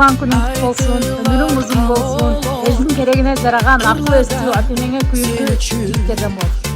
Tuğan günün kutlu olsun, ömürün uzun olsun. Ezgin gereğine zaragan, aklı östü, atenene kuyuldu, ilkeden ol.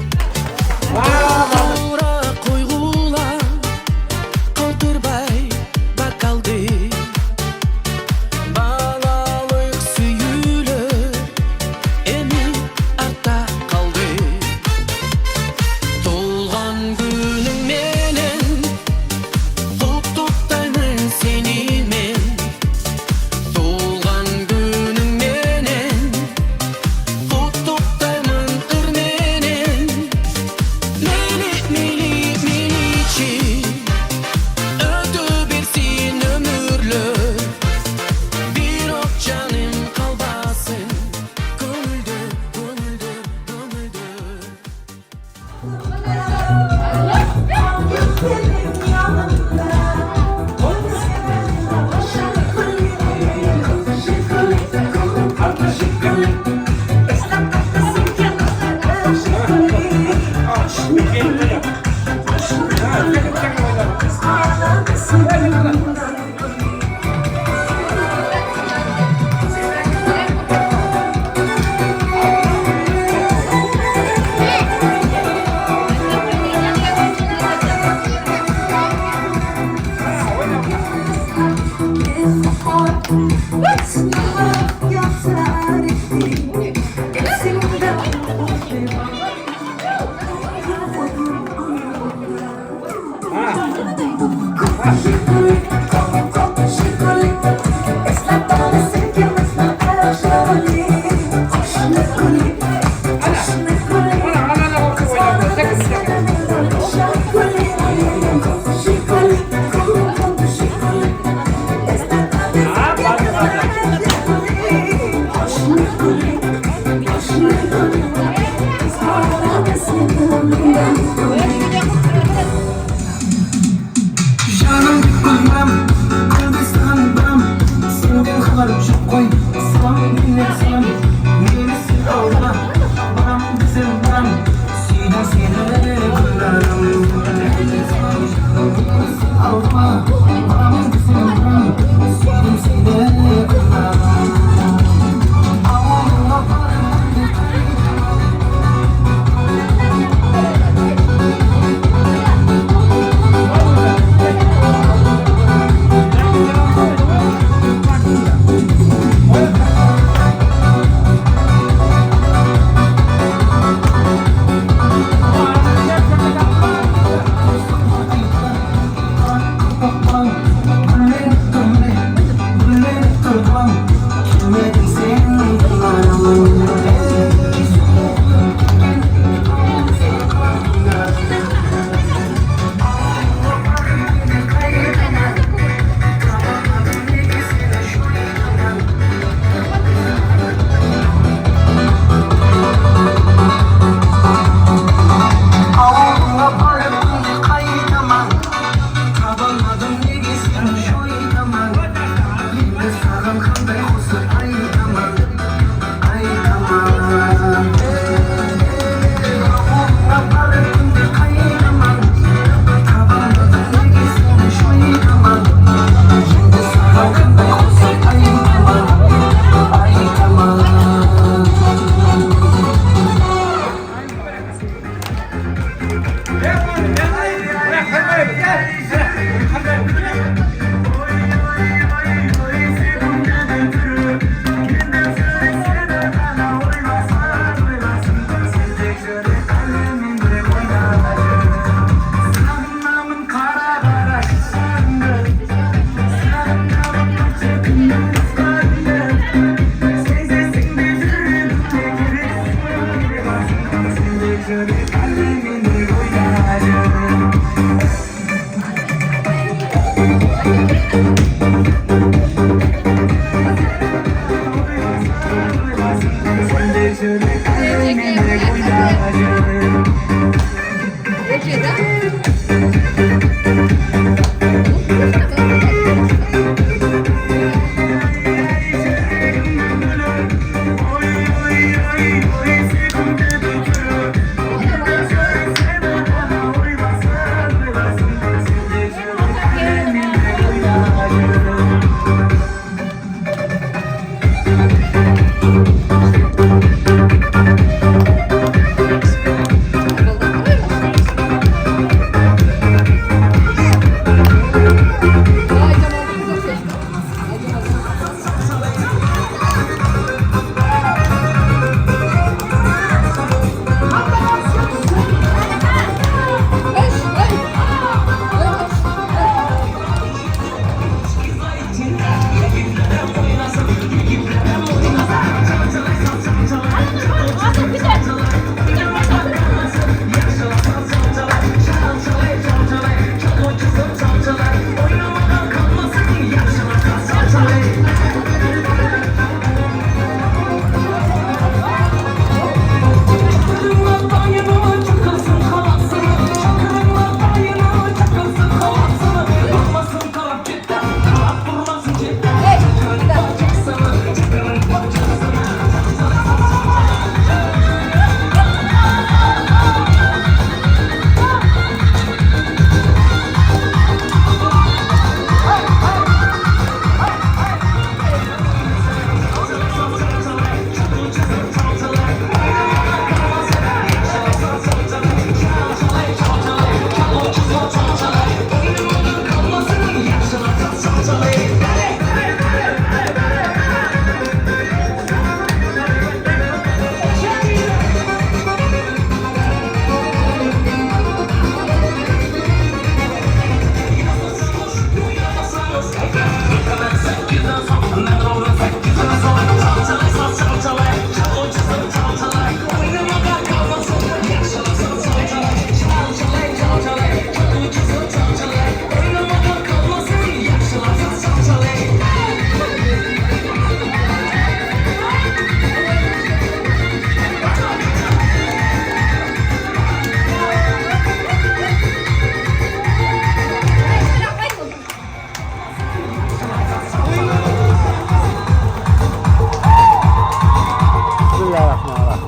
Bismillahirrahmanirrahim.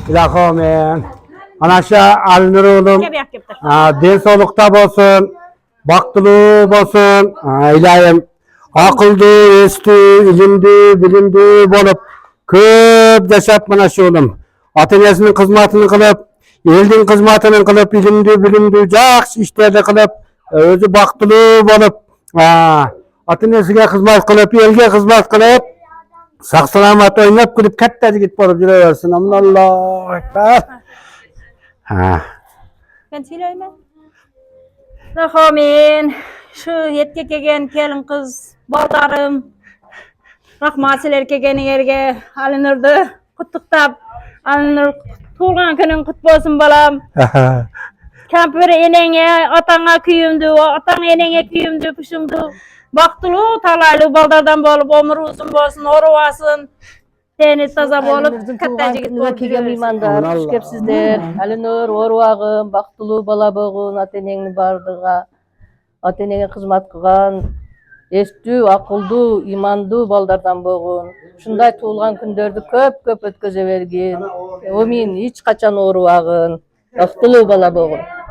İlahım anaşa alınır oğlum. Densolukta bolsun, baktılığı bolsun. İlahim akıldı, üstü, ilimdi, bilimdi bolup köp yaşap mana şu oğlum. Ata-enesinin hizmetini kılıp, eldin hizmetini kılıp, ilimdi, bilimdi, жақсы işlerde kılıp, özü baktılığı bolup, ata-enesiga hizmet kılıp, elge hizmet kılıp, sağ salamat oynap gülüp katta jigit bolup jüre bersin. Allahu ekber. Ben söyleyeyim. Rahmin, şu yetke kelgen kelin kız baldarım. Rahmat siler kelgen yerge alınırdı. Kutuktap alınır. Tuğlan günün kut bolsun balam. Kampır enenge atanga küyümdü, atang enenge küyümdü, püşümdü. Baktılı talaylı baldardan bolup ömür uzun bolsun, oruvasın. Deniz taza bolup katta jigit bolup kelgen iymandar, şükepsizler. Alınır, orwagym, baktılı bala bogun, ata-enеңin bardyga. Ata-enеңe hizmet kılgan, estүү, akıldı, imandı baldardan bogun. Şunday tuğulgan kündördü köp ötkөze bergin. Ömin hiç kaçan orwagyn. Baktılı bala bogun.